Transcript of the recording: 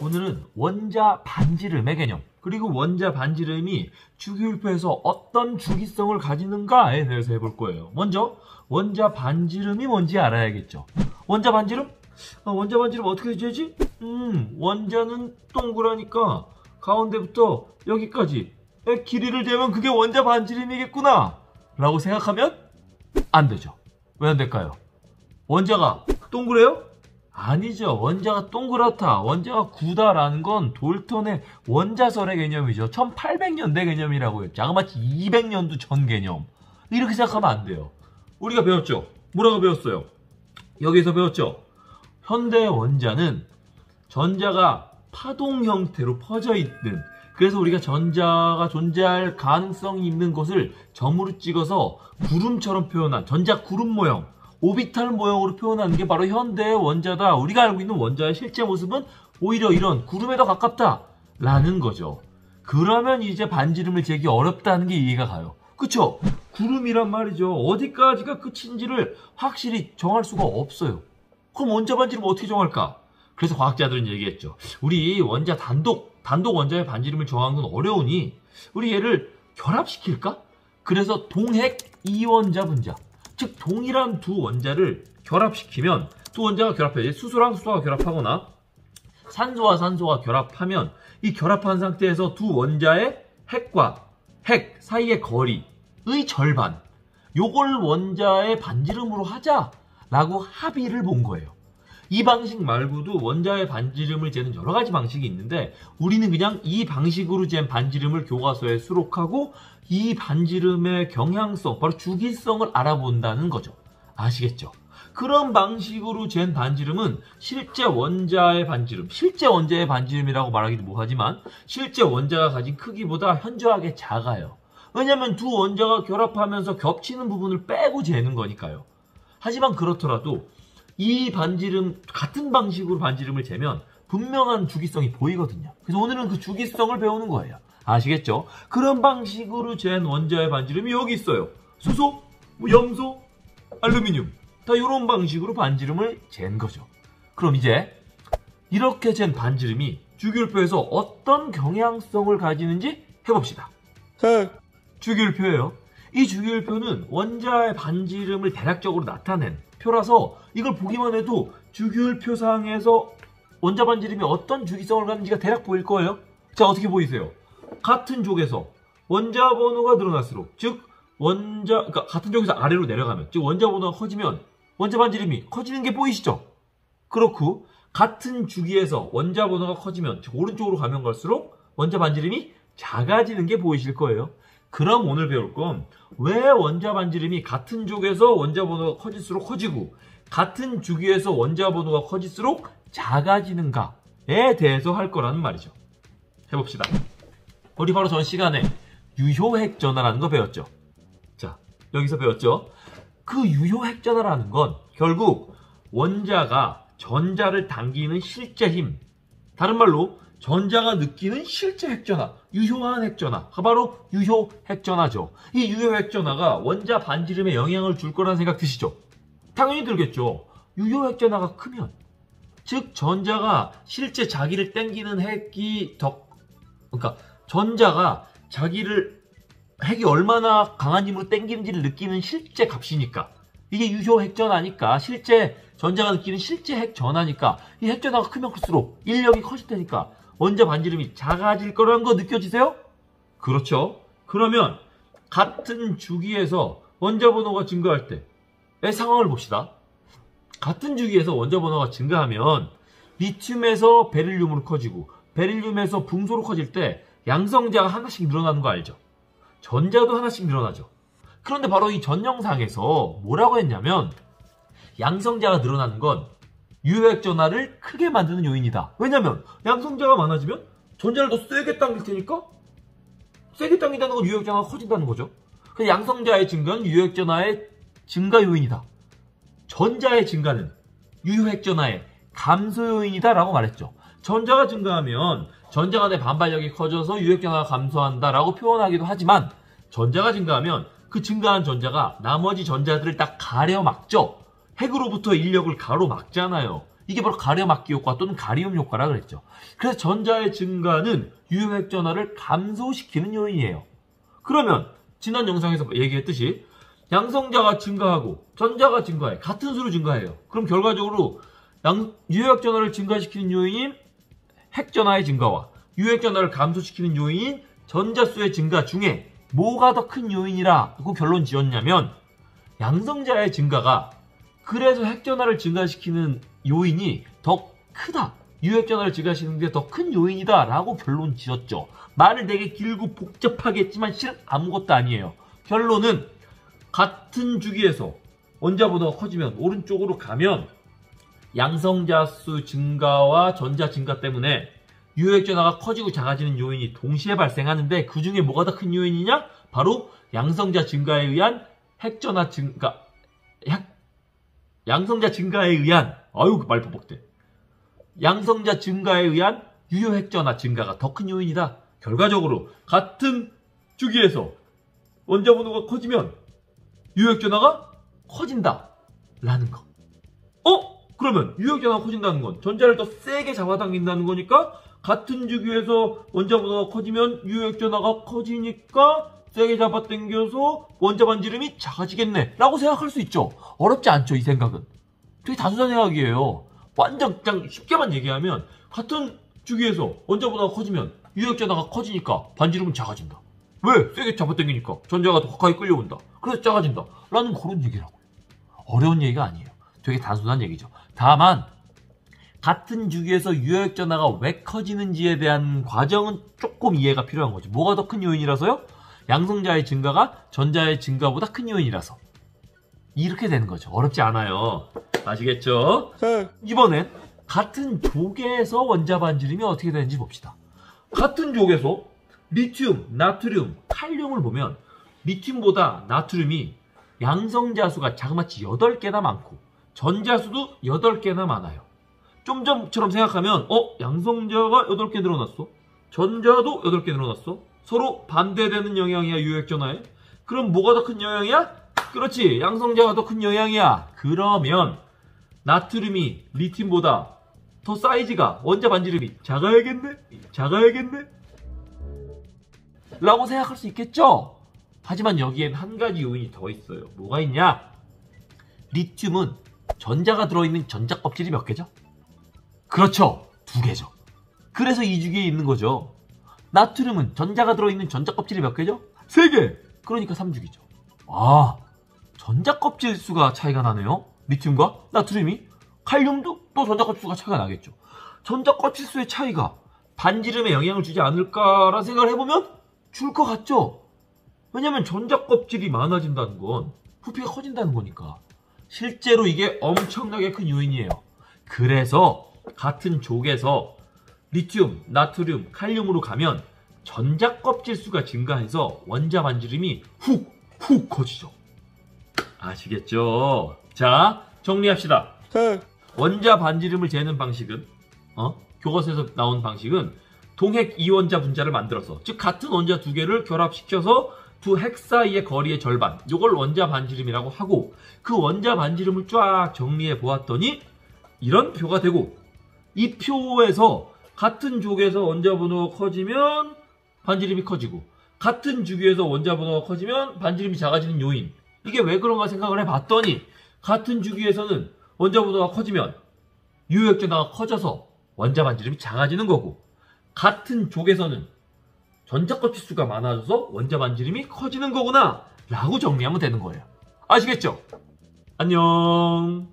오늘은 원자 반지름의 개념, 그리고 원자 반지름이 주기율표에서 어떤 주기성을 가지는가에 대해서 해볼 거예요. 먼저 원자 반지름이 뭔지 알아야겠죠. 원자 반지름? 원자 반지름 어떻게 되지? 원자는 동그라니까 가운데부터 여기까지 길이를 재면 그게 원자 반지름이겠구나 라고 생각하면 안 되죠. 왜 안 될까요? 원자가 동그래요? 아니죠. 원자가 동그랗다, 원자가 구다라는 건 돌턴의 원자설의 개념이죠. 1800년대 개념이라고 했죠. 자그마치 200년도 전 개념. 이렇게 생각하면 안 돼요. 우리가 배웠죠? 뭐라고 배웠어요? 여기서 배웠죠? 현대 원자는 전자가 파동 형태로 퍼져 있는, 그래서 우리가 전자가 존재할 가능성이 있는 것을 점으로 찍어서 구름처럼 표현한 전자 구름 모형, 오비탈 모형으로 표현하는 게 바로 현대의 원자다. 우리가 알고 있는 원자의 실제 모습은 오히려 이런 구름에 더 가깝다라는 거죠. 그러면 이제 반지름을 재기 어렵다는 게 이해가 가요. 그쵸? 구름이란 말이죠. 어디까지가 끝인지를 확실히 정할 수가 없어요. 그럼 원자 반지름 어떻게 정할까? 그래서 과학자들은 얘기했죠. 우리 원자 단독 원자의 반지름을 정하는 건 어려우니 우리 얘를 결합시킬까? 그래서 동핵 이원자 분자, 즉 동일한 두 원자를 결합시키면, 두 원자가 결합해 수소랑 수소가 결합하거나 산소와 산소가 결합하면 이 결합한 상태에서 두 원자의 핵과 핵 사이의 거리의 절반, 요걸 원자의 반지름으로 하자라고 합의를 본 거예요. 이 방식 말고도 원자의 반지름을 재는 여러 가지 방식이 있는데 우리는 그냥 이 방식으로 잰 반지름을 교과서에 수록하고 이 반지름의 경향성, 바로 주기성을 알아본다는 거죠. 아시겠죠? 그런 방식으로 잰 반지름은 실제 원자의 반지름이라고 말하기도 뭐하지만 실제 원자가 가진 크기보다 현저하게 작아요. 왜냐하면 두 원자가 결합하면서 겹치는 부분을 빼고 재는 거니까요. 하지만 그렇더라도 이 반지름, 같은 방식으로 반지름을 재면 분명한 주기성이 보이거든요. 그래서 오늘은 그 주기성을 배우는 거예요. 아시겠죠? 그런 방식으로 잰 원자의 반지름이 여기 있어요. 수소, 염소, 알루미늄, 다 이런 방식으로 반지름을 잰 거죠. 그럼 이제 이렇게 잰 반지름이 주기율표에서 어떤 경향성을 가지는지 해봅시다. 주기율표예요. 이 주기율표는 원자의 반지름을 대략적으로 나타낸 표라서 이걸 보기만 해도 주기율표상에서 원자 반지름이 어떤 주기성을 갖는지가 대략 보일 거예요. 자, 어떻게 보이세요? 같은 쪽에서 원자 번호가 늘어날수록, 즉 그러니까 같은 쪽에서 아래로 내려가면, 즉 원자 번호가 커지면 원자 반지름이 커지는 게 보이시죠? 그렇고 같은 주기에서 원자 번호가 커지면, 즉 오른쪽으로 가면 갈수록 원자 반지름이 작아지는 게 보이실 거예요. 그럼 오늘 배울 건 왜 원자 반지름이 같은 쪽에서 원자 번호가 커질수록 커지고 같은 주기에서 원자 번호가 커질수록 작아지는가에 대해서 할 거라는 말이죠. 해봅시다. 우리 바로 전 시간에 유효핵 전화라는 거 배웠죠. 자, 여기서 배웠죠. 그 유효핵 전화라는 건 결국 원자가 전자를 당기는 실제 힘, 다른 말로 전자가 느끼는 실제 핵전화, 유효한 핵전화, 바로 유효 핵전화죠. 이 유효 핵전화가 원자 반지름에 영향을 줄 거라는 생각 드시죠? 당연히 들겠죠. 유효 핵전화가 크면, 즉 전자가 실제 자기를 당기는 그러니까 전자가 핵이 얼마나 강한 힘으로 당기는지를 느끼는 실제 값이니까, 이게 유효 핵전화니까, 실제 전자가 느끼는 실제 핵전화니까, 이 핵전화가 크면 클수록 인력이 커질 테니까 원자 반지름이 작아질 거라는 거 느껴지세요? 그렇죠. 그러면 같은 주기에서 원자 번호가 증가할 때의 상황을 봅시다. 같은 주기에서 원자 번호가 증가하면 리튬에서 베릴륨으로 커지고 베릴륨에서 붕소로 커질 때 양성자가 하나씩 늘어나는 거 알죠? 전자도 하나씩 늘어나죠. 그런데 바로 이 전 영상에서 뭐라고 했냐면 양성자가 늘어나는 건 유효핵 전화를 크게 만드는 요인이다. 왜냐면 양성자가 많아지면 전자를 더 세게 당길 테니까, 세게 당긴다는 건 유효핵 전화가 커진다는 거죠. 그래서 양성자의 증가는 유효핵 전화의 증가 요인이다. 전자의 증가는 유효핵 전화의 감소 요인이다 라고 말했죠. 전자가 증가하면 전자 간의 반발력이 커져서 유효핵 전화가 감소한다 라고 표현하기도 하지만, 전자가 증가하면 그 증가한 전자가 나머지 전자들을 딱 가려막죠. 핵으로부터 인력을 가로막잖아요. 이게 바로 가려막기 효과 또는 가리움 효과라 그랬죠. 그래서 전자의 증가는 유효핵전화를 감소시키는 요인이에요. 그러면 지난 영상에서 얘기했듯이 양성자가 증가하고 전자가 증가해. 같은 수로 증가해요. 그럼 결과적으로 유효핵전화를 증가시키는 요인인 핵전화의 증가와 유효핵전화를 감소시키는 요인인 전자수의 증가 중에 뭐가 더 큰 요인이라고 결론 지었냐면 양성자의 증가가 그래서 핵전화를 증가시키는 요인이 더 크다. 유효핵전화를 증가시키는 게 더 큰 요인이다 라고 결론 지었죠. 말을 되게 길고 복잡하게 했지만 실은 아무것도 아니에요. 결론은 같은 주기에서 원자보다가 커지면 오른쪽으로 가면 양성자 수 증가와 전자 증가 때문에 유효핵전화가 커지고 작아지는 요인이 동시에 발생하는데 그 중에 뭐가 더 큰 요인이냐? 바로 양성자 증가에 의한 핵전화 증가, 양성자 증가에 의한, 말 버벅대. 양성자 증가에 의한 유효핵전화 증가가 더 큰 요인이다. 결과적으로 같은 주기에서 원자번호가 커지면 유효핵전화가 커진다. 라는 거. 그러면 유효핵전화가 커진다는 건 전자를 더 세게 잡아당긴다는 거니까 같은 주기에서 원자번호가 커지면 유효핵전화가 커지니까 세게 잡아당겨서 원자 반지름이 작아지겠네 라고 생각할 수 있죠. 어렵지 않죠, 이 생각은. 되게 단순한 생각이에요. 완전 그냥 쉽게만 얘기하면 같은 주기에서 원자번호가 커지면 유효핵전화가 커지니까 반지름은 작아진다. 왜? 세게 잡아당기니까 전자가 더 가까이 끌려온다. 그래서 작아진다. 라는 그런 얘기라고요. 어려운 얘기가 아니에요. 되게 단순한 얘기죠. 다만 같은 주기에서 유효핵전화가 왜 커지는지에 대한 과정은 조금 이해가 필요한 거죠. 뭐가 더 큰 요인이라서요? 양성자의 증가가 전자의 증가보다 큰 요인이라서. 이렇게 되는 거죠. 어렵지 않아요. 아시겠죠? 이번엔 같은 족에서 원자 반지름이 어떻게 되는지 봅시다. 같은 족에서 리튬, 나트륨, 칼륨을 보면 리튬보다 나트륨이 양성자수가 자그마치 8개나 많고 전자수도 8개나 많아요. 좀 전처럼 생각하면 양성자가 8개 늘어났어. 전자도 8개 늘어났어. 서로 반대되는 영향이야, 유효핵전화에. 그럼 뭐가 더 큰 영향이야? 그렇지, 양성자가 더 큰 영향이야. 그러면 나트륨이 리튬보다 더 사이즈가 원자 반지름이 작아야겠네? 라고 생각할 수 있겠죠? 하지만 여기엔 한 가지 요인이 더 있어요. 뭐가 있냐? 리튬은 전자가 들어있는 전자 껍질이 몇 개죠? 그렇죠, 2개죠. 그래서 2주기에 있는 거죠. 나트륨은 전자가 들어있는 전자 껍질이 몇 개죠? 3개! 그러니까 3주기죠. 전자 껍질 수가 차이가 나네요. 리튬과 나트륨이. 칼륨도 또 전자 껍질 수가 차이가 나겠죠. 전자 껍질 수의 차이가 반지름에 영향을 주지 않을까라는 생각을 해보면 줄 것 같죠? 왜냐면 전자 껍질이 많아진다는 건 부피가 커진다는 거니까. 실제로 이게 엄청나게 큰 요인이에요. 그래서 같은 족에서 리튬, 나트륨, 칼륨으로 가면 전자 껍질 수가 증가해서 원자 반지름이 훅 커지죠. 아시겠죠? 자, 정리합시다. 원자 반지름을 재는 방식은 교과서에서 나온 방식은 동핵 이원자 분자를 만들어서, 즉 같은 원자 2개를 결합시켜서 두 핵 사이의 거리의 절반, 이걸 원자 반지름이라고 하고, 그 원자 반지름을 쫙 정리해 보았더니 이런 표가 되고, 이 표에서 같은 족에서 원자 번호가 커지면 반지름이 커지고 같은 주기에서 원자 번호가 커지면 반지름이 작아지는 요인, 이게 왜 그런가 생각을 해봤더니 같은 주기에서는 원자 번호가 커지면 유효핵전화가 커져서 원자 반지름이 작아지는 거고, 같은 족에서는 전자 껍질 수가 많아져서 원자 반지름이 커지는 거구나 라고 정리하면 되는 거예요. 아시겠죠? 안녕.